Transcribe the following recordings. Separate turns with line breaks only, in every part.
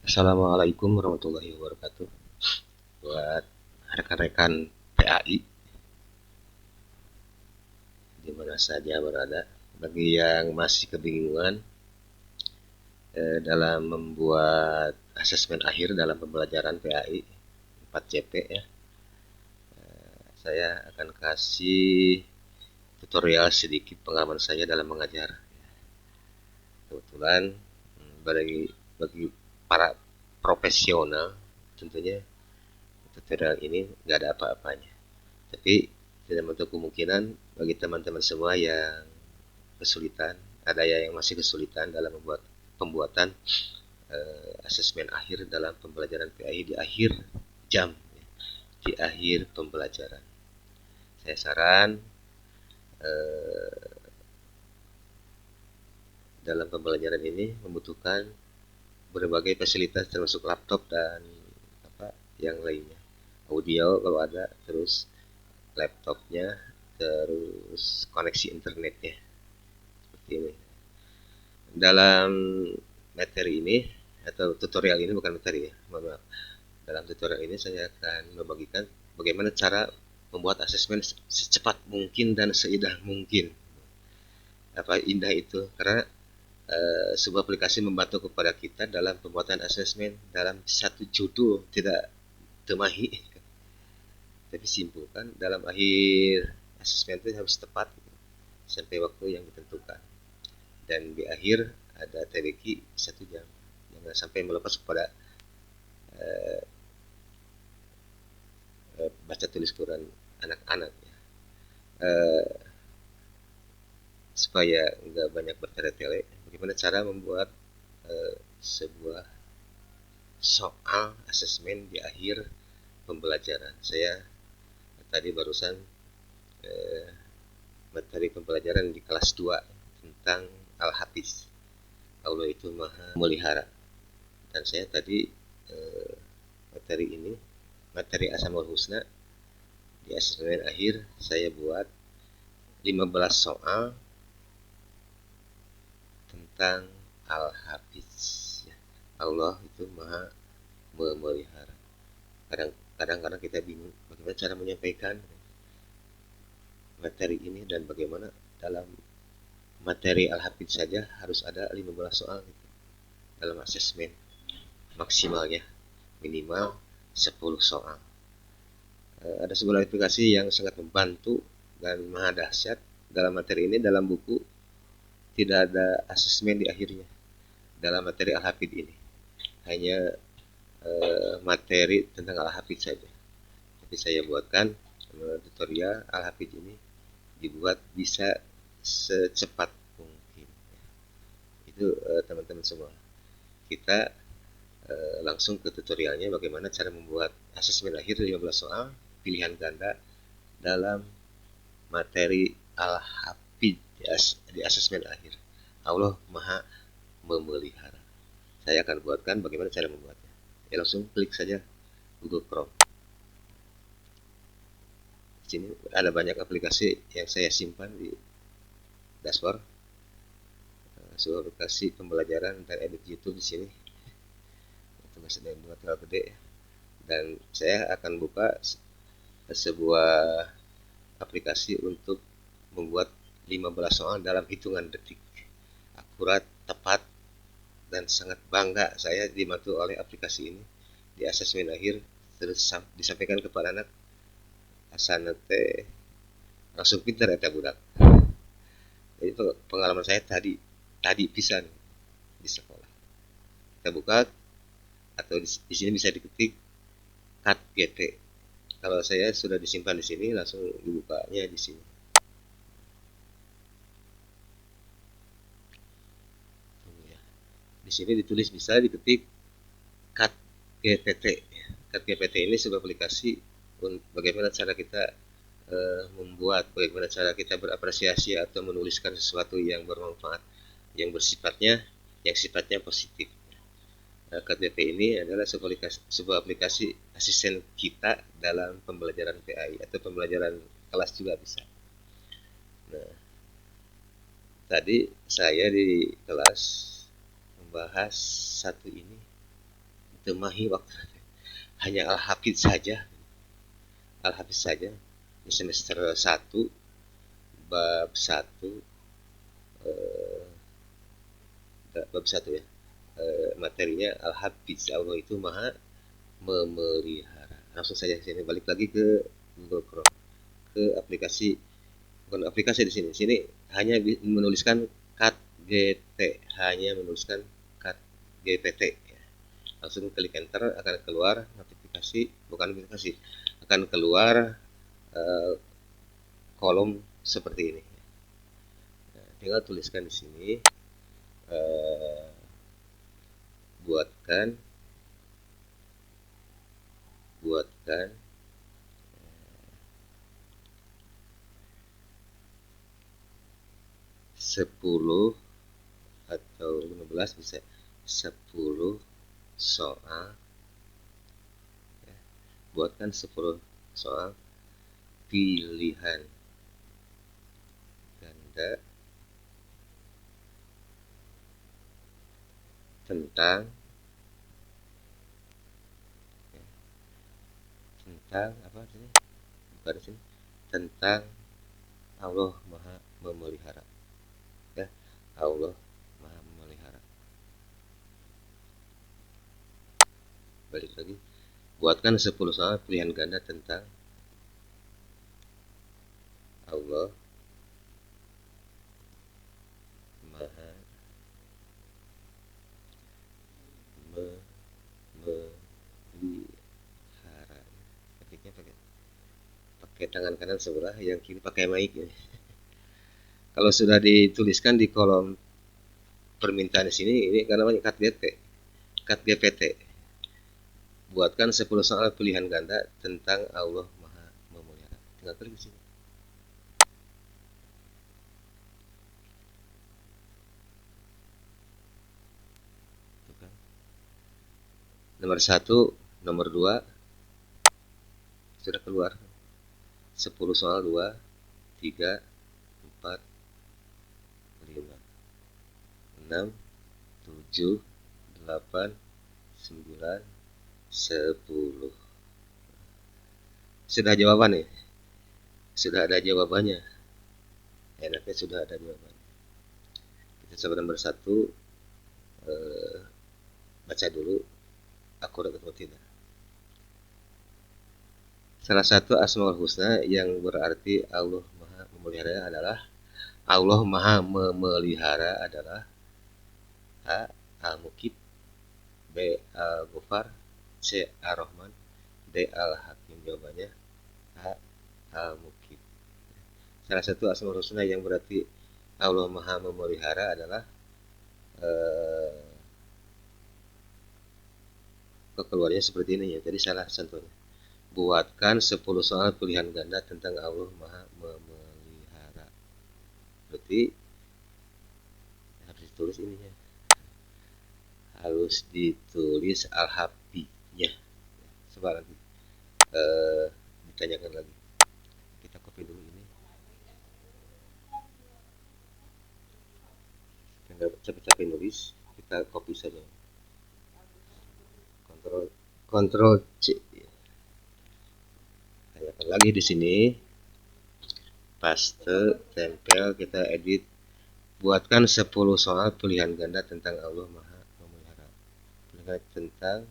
Assalamualaikum warahmatullahi wabarakatuh. Buat rekan-rekan PAI di mana saja berada, bagi yang masih kebingungan dalam membuat asesmen akhir dalam pembelajaran PAI 4CP ya, saya akan kasih tutorial sedikit pengalaman saya dalam mengajar. Kebetulan bagi bagi para profesional tentunya tutorial ini nggak ada apa-apanya. Tapi tidak menutup kemungkinan bagi teman-teman semua yang kesulitan, ada yang masih kesulitan dalam membuat pembuatan asesmen akhir dalam pembelajaran PAI di akhir jam, di akhir pembelajaran. Saya saran dalam pembelajaran ini membutuhkan berbagai fasilitas termasuk laptop dan apa yang lainnya. Audio kalau ada, terus laptopnya, terus koneksi internetnya seperti ini. Dalam materi ini atau tutorial ini, bukan materi ya, mohon maaf. Dalam tutorial ini saya akan membagikan bagaimana cara membuat asesmen secepat mungkin dan seindah mungkin. Apa indah itu? Karena sebuah aplikasi membantu kepada kita dalam pembuatan asesmen dalam satu judul, tidak temahi tapi simpul kan. Dalam akhir asesmen itu harus tepat sampai waktu yang ditentukan, dan di akhir ada TBQ 1 jam, jangan sampai melepas kepada baca tulis Quran anak-anak ya. Supaya nggak banyak bertele-tele, bagaimana cara membuat sebuah soal asesmen di akhir pembelajaran. Saya tadi barusan materi pembelajaran di kelas 2 tentang Al-Hafiz, Allah itu maha melihara. Dan saya tadi materi ini, materi Asmaul Husna, di asesmen akhir saya buat 15 soal tentang Al-Hafiz ya. Allah itu maha memelihara. Kadang-kadang kita bingung bagaimana cara menyampaikan materi ini, dan bagaimana dalam materi Al-Hafiz saja harus ada 15 soal gitu, dalam asesmen maksimalnya minimal 10 soal. Ada sebuah aplikasi yang sangat membantu dan maha dahsyat dalam materi ini. Dalam buku tidak ada asesmen di akhirnya dalam materi Al-Hafidz ini, hanya materi tentang Al-Hafidz saja. Tapi saya buatkan tutorial Al-Hafidz ini dibuat bisa secepat mungkin. Itu teman-teman semua. Kita langsung ke tutorialnya, bagaimana cara membuat asesmen akhir 15 soal pilihan ganda dalam materi Al-Hafidz di asesmen akhir. Allah maha memelihara. Saya akan buatkan bagaimana cara membuatnya. Ya, langsung klik saja Google Chrome. Di sini ada banyak aplikasi yang saya simpan di dashboard. Sebuah aplikasi pembelajaran dan edit YouTube di sini. Itu masih ada buat terlalu gede. Dan saya akan buka sebuah aplikasi untuk membuat 15 soal dalam hitungan detik. Akurat, tepat, dan sangat bangga saya dibantu oleh aplikasi ini di asesmen akhir. Terus disampaikan kepada anak asana teh langsung pintar ya budak. Jadi pengalaman saya tadi pisan di sekolah. Kita buka, atau di sini bisa diketik cat GT. Kalau saya sudah disimpan di sini, langsung dibukanya di sini. Di sini ditulis, bisa diketik cat GPT. Cat GPT ini sebuah aplikasi bagaimana cara kita membuat, bagaimana cara kita berapresiasi atau menuliskan sesuatu yang bermanfaat, yang sifatnya positif. KTP ini adalah sebuah aplikasi asisten kita dalam pembelajaran PAI atau pembelajaran kelas juga bisa. Nah, tadi saya di kelas membahas satu ini, temahi waktu hanya Al-Hafidz saja. Al-Hafidz saja di semester 1 bab 1 bab 1 ya. Materinya Al-Hafidz, Allah itu maha memelihara. Langsung saja sini balik lagi ke Google Chrome, ke aplikasi, bukan aplikasi di sini. Sini hanya menuliskan cat gt, hanya menuliskan cat gpt ya. Langsung klik enter, akan keluar notifikasi, bukan notifikasi, akan keluar kolom seperti ini. Nah, tinggal tuliskan di sini, buatkan 10 atau 15 bisa, 10 soal ya. Buatkan 10 soal pilihan ganda tentang apa sini? Bukan di sini. Tentang Allah Maha Memelihara. Ya, Allah Maha Memelihara. Balik lagi. Buatkan 10 soal pilihan ganda tentang Allah Maha Memelihara. Ketiknya pakai tangan kanan sebelah, yang kiri pakai mic ya. Kalau sudah dituliskan di kolom permintaan di sini, ini karena namanya cat GPT. Buatkan 10 soal pilihan ganda tentang Allah Maha Memelihara. Tinggal klik di sini. Nomor 1, nomor 2 sudah keluar. 10 soal 2, 3, 4, 5, 6, 7, 8, 9, 10. Sudah jawaban nih. Sudah ada jawabannya. Enaknya sudah ada jawabannya. Kita coba nomor 1, baca dulu akurat atau tidak. Salah satu Asmaul Husna yang berarti Allah Maha Memelihara adalah, Allah Maha Memelihara adalah A. Al-Muqit, B. Al-Ghafar, C. Ar-Rahman, D. Al-Hakim. Jawabannya A. Al-Muqit. Salah satu Asmaul Husna yang berarti Allah Maha Memelihara adalah keluarnya seperti ini ya. Jadi salah contohnya. Buatkan 10 soal pilihan ganda tentang Allah Maha Memelihara. Berarti harus ditulis ininya. Harus ditulis Al-Hafidz-nya. Coba lagi ditanyakan lagi. Kita copy dulu ini. Tinggal capek-capek nulis, kita copy saja. Kontrol C. Tanyakan lagi di sini. Paste, tempel, kita edit. Buatkan 10 soal pilihan ganda tentang Allah Maha Memelihara. Pilihan tentang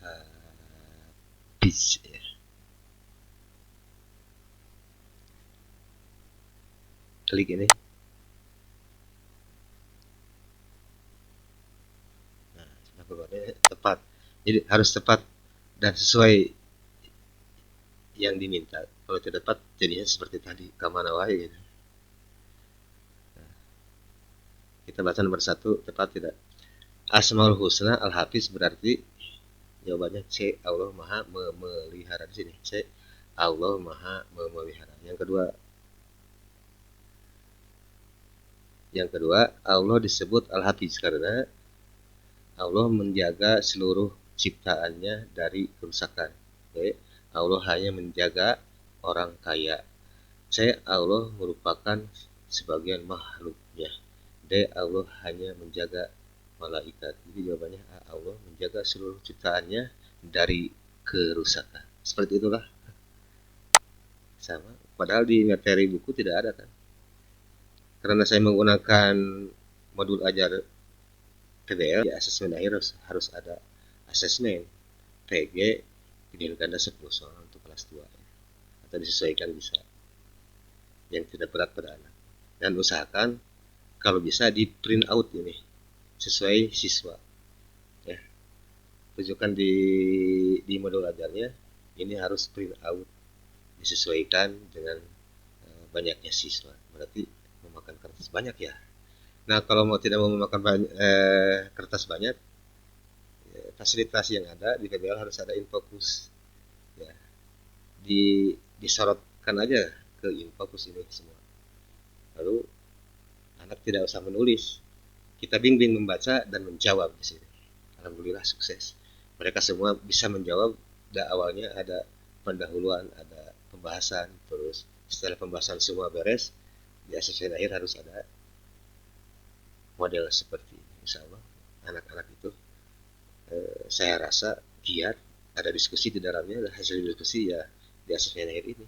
Al-Hafidz ya. Klik ini. Nah, tepat. Jadi harus tepat dan sesuai yang diminta. Kalau tidak tepat, jadinya seperti tadi, kamana wae gitu. Nah, kita baca nomor 1, tepat tidak? Asmaul Husna Al-Hafidz berarti jawabannya C. Allah Maha Memelihara. Di sini C. Allah Maha Memelihara. Yang kedua, Allah disebut Al-Hafidz karena Allah menjaga seluruh ciptaannya dari kerusakan. Oke. Allah hanya menjaga orang kaya. C. Allah merupakan sebagian makhluknya. D. Allah hanya menjaga malaikat. Jadi jawabannya A. Allah menjaga seluruh ciptaannya dari kerusakan. Seperti itulah. Sama. Padahal di materi buku tidak ada kan. Karena saya menggunakan modul ajar PBL, di asesmen akhir harus ada asesmen PG pilihan ganda 10 soal untuk kelas 2 ya. Atau disesuaikan bisa yang tidak berat pada anak. Dan usahakan kalau bisa di print out ini sesuai siswa ya. Tunjukkan di modul ajarnya ini harus print out disesuaikan dengan banyaknya siswa. Berarti memakan kertas banyak ya. Nah, kalau mau tidak mau memakan kertas banyak, fasilitasi yang ada di PBL harus ada infocus ya. Disorotkan aja ke infocus ini semua. Lalu anak tidak usah menulis, kita bimbing membaca dan menjawab di sini. Alhamdulillah sukses. Mereka semua bisa menjawab. Awalnya ada pendahuluan, ada pembahasan, terus setelah pembahasan semua beres, di asesmen akhir harus ada model seperti ini. Insya Allah anak-anak itu saya rasa giat, ada diskusi di dalamnya, dan hasil diskusi ya di asesmen akhir ini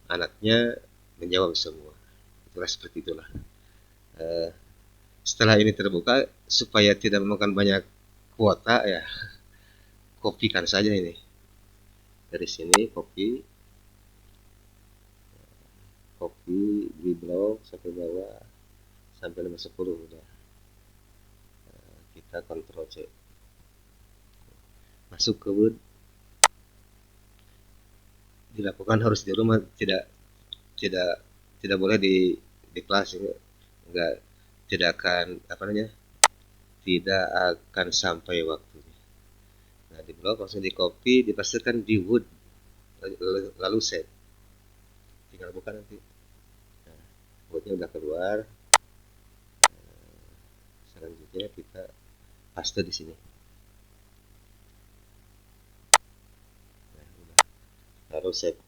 anaknya menjawab semua. Itulah seperti itulah. Setelah ini terbuka, supaya tidak memakan banyak kuota ya, kopikan saja ini dari sini, kopi di blog sampai bawah sampai 510 udah. Kita kontrol C, masuk ke Word, dilakukan harus di rumah, tidak boleh di kelas, enggak, tidak akan tidak akan sampai waktunya. Nah, di blog langsung di copy, dipastikan di Word, lalu save, tinggal buka nanti. Nah, Wordnya udah keluar. Selanjutnya kita paste di sini. Nah, udah. Lalu save.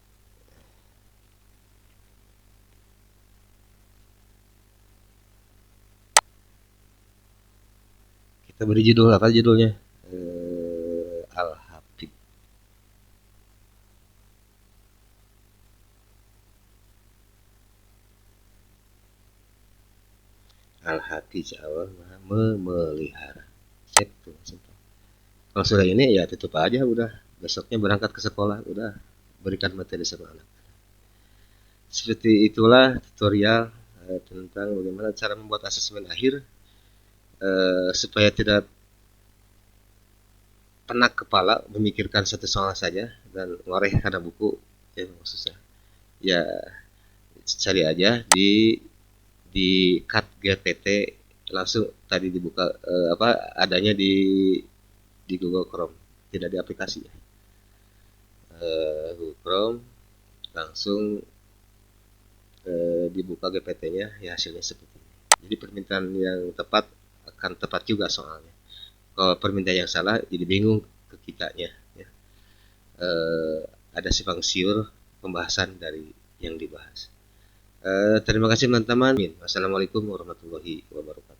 Kita beri judul apa judulnya? Al-Habib. Al-Hafiz, Allah Maha memelihara. Sip tuh. Kalau sudah ini ya tutup aja udah. Besoknya berangkat ke sekolah, udah berikan materi sama anak. Seperti itulah tutorial tentang bagaimana cara membuat asesmen akhir supaya tidak penak kepala memikirkan satu soal saja dan ngoreh karena buku ya susah. Ya cari aja di cut GPT langsung tadi dibuka adanya di Google Chrome, tidak di aplikasi ya. Google Chrome langsung dibuka GPT-nya ya hasilnya seperti ini. Jadi permintaan yang tepat akan tepat juga soalnya. Kalau permintaan yang salah jadi bingung ke kitanya ya. Ada simpang siur pembahasan dari yang dibahas. Terima kasih teman-teman. Wassalamualaikum warahmatullahi wabarakatuh.